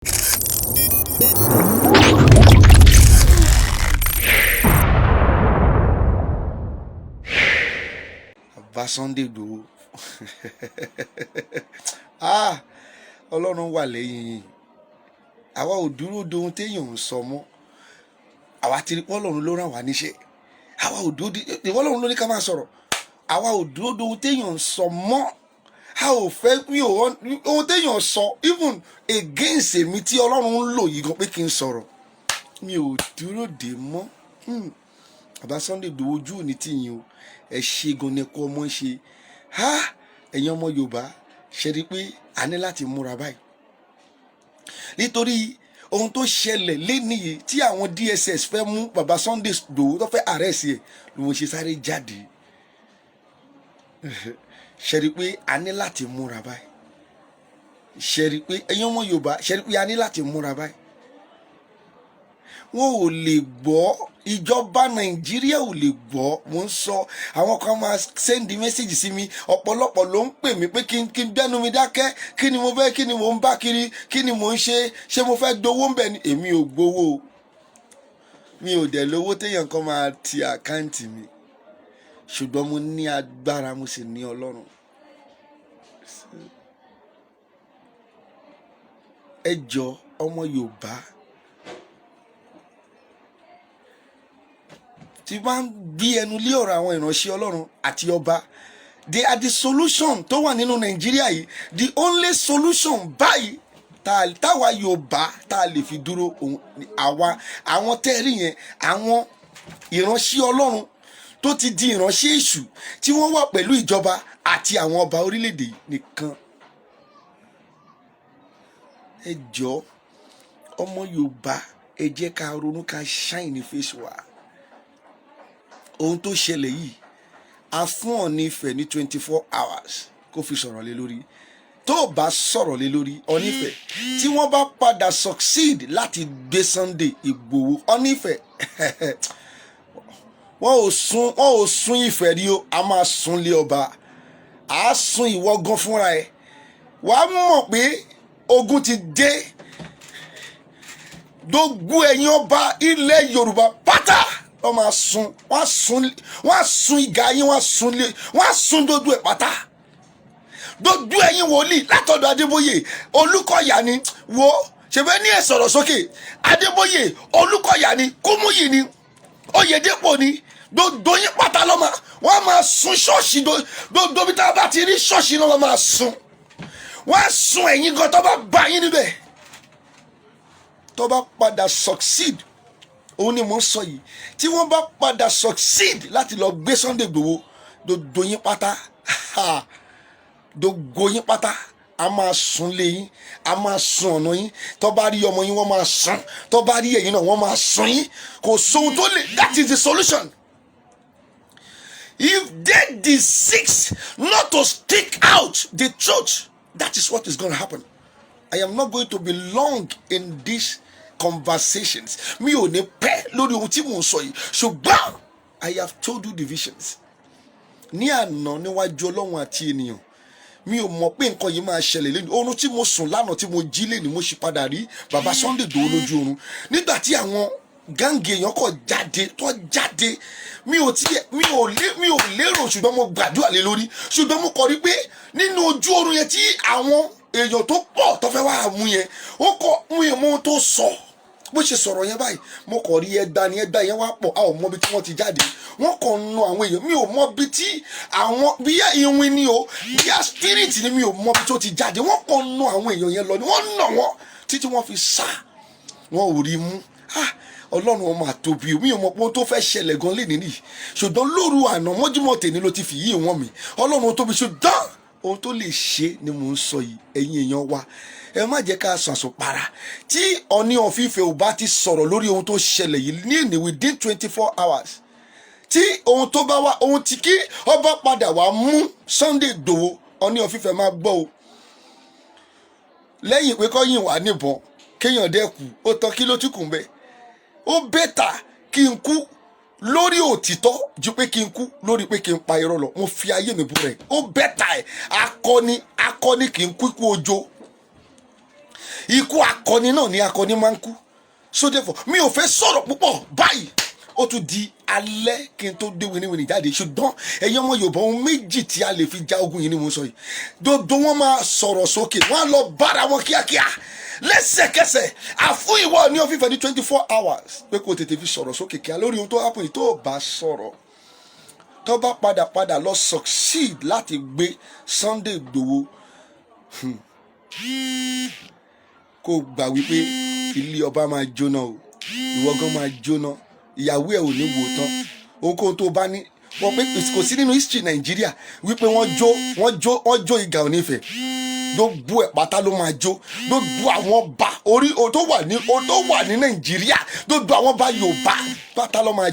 Bá Sunday Igboho Ọlọ́run wà lẹ́yìn yìí. Àwa ò dúró de ohun téèyàn ń sọ mọ́. Àwa ti rí pé Ọlọ́run ló rán wa níṣẹ́. Àwa ò dúró de Ọlọ́run ló ní ká máa sọ̀rọ̀. Àwa ò dúró de ohun téèyàn ń sọ mọ́. A ò fẹ́ ohun téèyàn sọ even against èmi tí Ọlọ́run ń lò yìí gan pé kí n sọ̀rọ̀. Mi ò dúró de mọ́. Bàbá Sunday Igboho ojú òní tì yín o. Ẹ ṣe gan ni ẹ̀kọ́ ọmọ ṣe. Ẹ̀yin ọmọ Yorùbá ṣe rí pé a ní láti múra báyìí. Nítorí ohun tó ṣẹlẹ̀ lénìí tí àwọn DSS fẹ́ mú bàbá Sunday Igboho tó fẹ́ arrest ẹ̀ ló ń ṣe sáré jáde. Ṣe rí pé a ní láti múra báyìí. Ṣe rí pé ẹ̀yin ọmọ Yorùbá ṣe rí pé a ní láti múra báyìí. Wọn ò lè gbọ́, ìjọba Nàìjíríà ò lè gbọ́. Mo ń sọ, àwọn kan máa send message sí mi, ọ̀pọ̀lọpọ̀ ló ń pè mí pé kí n gbẹ́nu mi dákẹ́, kí ni mo fẹ́, kí ni mo ń bá kiri, kí ni mo ń ṣe mo fẹ́ gbowó ń bẹ̀ ni. Èmi ò gbowó, mi ò dẹ̀ lówó téèyàn kan máa ti àkáǹtì mi, ṣùgbọ́n mo ní agbára, mo sì ní Ọlọ́run. Ẹ jọ̀ọ́ ọmọ Yorùbá, tí bá ń gbé ẹnu lé ọ̀rọ̀ àwọn ìránṣẹ́ Ọlọ́run àti ọba, they are the solution tó wà nínú Nàìjíríà yìí. The only solution báyìí táwa Yorùbá tá a lè fi dúró àwọn tẹ́rì yẹn, àwọn ìránṣẹ́ Ọlọ́run tó ti di ìránṣẹ́ èṣù tí wọ́n wà pẹ̀lú ìjọba àti àwọn ọba orílẹ̀-èdè nìkan. Ẹ jọ̀ọ́ ọmọ Yorùbá, ẹ jẹ́ ká ronú, ká shine face wa. Ohun tó ṣẹlẹ̀ yìí, a fún Ọọ̀ni Ifẹ̀ ní 24 hours kó fi sọ̀rọ̀ lé lórí. Tó bá sọ̀rọ̀ lé lórí Ọọ̀ni Ifẹ̀, tí wọ́n bá padà succeed láti gbé Sunday Igboho, Ọọ̀ni Ifẹ̀ wọn ò sun Ifẹ̀ rí o, a máa sun lé ọba. A sun ìwọ gan fúnra ẹ. Wàá mọ̀ pé ogun ti dé. Gbogbo ẹ̀yin ọba ilẹ̀ Yorùbá pátá wọ́n máa sun, wọ́n á sun ìgà yín, wọ́n á sun gbogbo ẹ̀ pátá. Gbogbo ẹ̀yin wòlíì látọ̀dọ̀ Adébóyè, Olúkọ̀yà ni, wo ṣèbẹ́ ní ẹ̀ sọ̀rọ̀ sókè. Adébóyè, Olúkọ̀yà ni, Kúmúyì ni, Oyèdépò ni, gbogbo yín pátá lọ́mọ, wọ́n máa sun ṣọ́ọ̀ṣì, gbogbo bí tá a bá ti rí ṣọ́ọ̀ṣì náà wọ́n máa sun. Wọ́n á sun ẹ̀yin gan tó bá bá yín níbẹ̀. Tó bá padà succeed, òun ni mo ń sọ yìí, tí wọ́n bá padà succeed láti lọ gbé Sunday Igboho, gbogbo yín pátá, gbogbo yín pátá, a máa sun lé yín, a máa sun ọ̀nà yín. Tó bá rí ọmọ yín wọ́n máa sun, tó bá rí ẹ̀yin náà wọ́n máa sun yín. Kò sóhun tó lè, that is the solution. If they desist not to speak out the truth, that is what is going to happen. I am not going to be long in these conversations. Mi ò ní pẹ́ lórí ohun tí mò ń sọ yìí, ṣùgbọ́n I have told you the visions. Ní àná níwájú Ọlọ́run àti ènìyàn, mi ò mọ̀ pé nǹkan yìí máa ṣẹlẹ̀ lẹ́nu. Oorun tí mo sùn lánàá tí mo jí lẹ́nu, mo sì padà rí bàbá Sunday Igboho lójú oorun. Nígbà tí àwọn gáǹgì èèyàn kọ̀ jáde, mi ò lérò, ṣùgbọ́n mo gbàdúrà lé lórí. Ṣùgbọ́n mo kọ̀ rí pé nínú ojú oorun yẹn tí àwọn èèyàn tó pọ̀ tó fẹ́ wá mú yẹn, ó kọ̀ mú yẹn mọ́ tó sọ. Bó ṣe sọ̀rọ̀ yẹn báyìí, mo kọ̀ rí ẹgbà yẹn wá pọ̀. A ò mọ ibi tí wọ́n ti jáde. Wọ́n kàn nu àwọn èèyàn. Mi ò mọ ibi tí àwọn, bíyà ìwìn ni o, bíyà spirit ni, mi ò mọ ibi tó ti jáde. Wọ́n kàn nu àwọn èèyàn yẹn lọ ni wọ́n nà wọ́n títí wọ́n fi sá. Wọ́n ò rí mú. Ọlọ́run ọmọ àtòbí, mi ò mọ̀ pé ohun tó fẹ́ ṣẹlẹ̀ gan lé nìyí. Ṣùgbọ́n lóru àná mọ́júmọ́ tèmi ló ti fi yí wọn mi. Ọlọ́run tóbi, ṣùgbọ́n ohun tó lè ṣe ni mò ń sọ yìí. Ẹ̀yin èèyàn wa, ẹ má jẹ́ ká sọ àsopara. Tí Ọọ̀ni of Ifẹ̀ ò bá ti sọ̀rọ̀ lórí ohun tó ṣẹlẹ̀ yìí ní within 24 hours, tí ohun tó bá wá, ohun tí kí ọba padà wá mú Sunday Igboho, Ọọ̀ni of Ifẹ̀ máa gbọ́ o. Lẹ́yìn pé kọ́ yìn wá níbọn, kéèyàn dẹ́kù, ó tán, kí ló tún kù ń bẹ? Ó bẹ́tà kí n kú lórí òtítọ́ ju pé kí n kú lórí pé kí n pa irọ́ lọ. Mo fi ayé mi búra ẹ̀. Ó bẹ́tà ẹ̀, akọni kì í kú ikú ojo. ikú akọni náà ni akọni máa ń kú. So therefore mi ò fẹ́ sọ̀rọ̀ púpọ̀ báyìí, ó tún di alẹ́ kí n tó dé winiwini jáde. Ṣùgbọ́n ẹ̀yin ọmọ Yorùbá ohun méjì tí a lè fi já ogun yìí ni mo sọ yìí. Dodo wọn máa sọ̀rọ̀ sókè, wọ́n á lọ bára wọn kíákíá lẹ́sẹ̀kẹsẹ̀. Àfún ìwọ ní òfìfẹ́ ní 24 hours pé kò tètè fi sọ̀rọ̀ sókè kíá lórí ohun tó happen yìí. Tó bá sọ̀rọ̀, tó bá padà lọ succeed láti gbé Sunday Igboho, kó gbà wípé ilé ọba máa jóná o, ìwọ gan máa jóná, ìyàwó ẹ ò ní wò tán. Ohunkóhun tó bá ní wọ́n pé kò sí nínú history Nàìjíríà wípé wọ́n jó Ìgà Onífẹ̀, gbogbo ẹ̀ pátá ló máa jó. Gbogbo àwọn ọba tó wà ní Nàìjíríà, gbogbo àwọn ọba Yorùbá pátá ló máa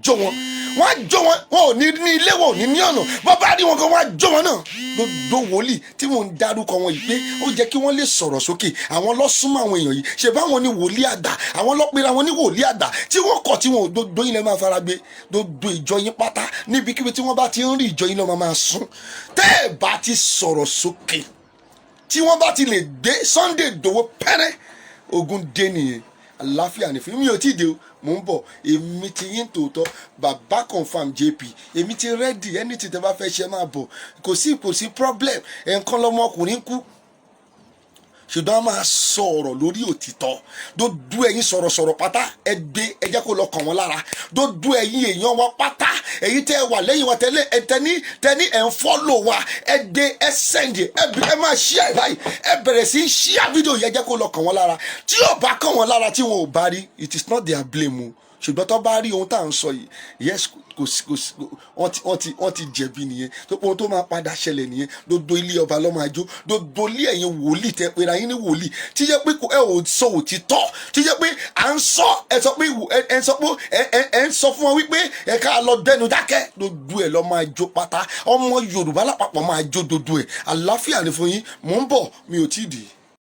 jó wọn. Wọ́n á jó wọn, wọn ò ní ilé, wọn ò ní ọ̀nà, bọ́ bá rí wọn kan wọ́n á jó wọn náà. Gbogbo wòlíì tí mò ń dárúkọ wọn yìí pé ó jẹ́ kí wọ́n lè sọ̀rọ̀ sókè, àwọn ló súnmọ́ àwọn èèyàn yìí. Ṣé báwọn ní wòlíì àgbà, àwọn ló pera wọn ní wòlíì àgbà, tí wọ́n kọ̀ tí wọn ò dodo yín lẹ́ máa fara gbé. Dodo ìjọ yín pátá níbikíbi tí wọ́n bá ti ń rí ìjọ yín lọ́ máa sún. Tẹ́ ẹ̀ bá ti sọ̀rọ̀ sókè, tí wọ́n bá ti lè gbé Sunday Igboho pẹ́rẹ́, ogun dé nìyẹn. Àlàáfíà ní fún mi ò tí ì dé o, mò ń bọ̀. Èmi ti yín tòótọ́, bàbá confam JP, èmi ti ready, anything tẹ́ bá fẹ́ ṣe máa bọ̀. Kò sí problem. Ẹ̀ǹkan lọmọkùnrin kú, ṣùgbọ́n a máa sọ̀rọ̀ lórí òtítọ́. Dodo ẹ̀yin sọ̀rọ̀ pátá ẹ jẹ́ kó lọ kàn wọ́n lára. Dodo ẹ̀yin èèyàn wọn pátá, ẹ̀yin tẹ́ wà lẹ́yìn wa tẹ́lẹ̀ tẹ́ni ẹ̀ ń follow wa, ẹ send ẹ máa share báyìí, ẹ bẹ̀rẹ̀ sí share video yẹn, jẹ́ kó lọ kàn wọ́n lára. Tí ò bá kàn wọ́n lára, tí wọn ò bá rí, it is not their blame o. Ṣùgbọ́n tó bá rí ohun tá à ń sọ yìí, yes, wọ́n ti jẹ̀bi nìyẹn. Tó pé ohun tó máa padà ṣẹlẹ̀ nìyẹn. Dodo ilé ọba ló máa jó. Dodo ilé ẹ̀yin wòlíì tẹ́ pera yín ní wòlíì, tí jẹ́ pé ẹ ò sọ òtítọ́, tí jẹ́ pé à ń sọ, ẹ ń sọ fún wọn wípé ẹ ká lọ dẹnu dákẹ́. Dodo ẹ̀ lọ máa jó pátá. Ọmọ Yorùbá lápapọ̀ máa jó dodo ẹ̀. Àlàáfíà ni fún yín, mò ń bọ̀, mi ò tí ì dì.